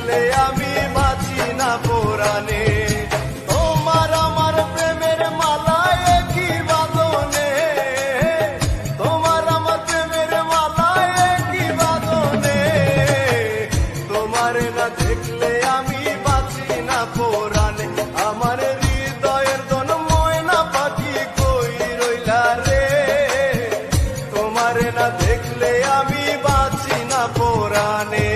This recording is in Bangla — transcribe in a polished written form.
দেখলে আমি বাঁচি না পরাণে। তোমার আমার প্রেমের মালা একই বাঁধনে, তোমার আমার প্রেমের মালা একই বাঁধনে। তোমারে না দেখলে আমি বাঁচি না পরাণে। আমার হৃদয়ের দন ময়না পাখি কই রইলা রে, তোমারে না দেখলে আমি বাঁচি না পরাণে।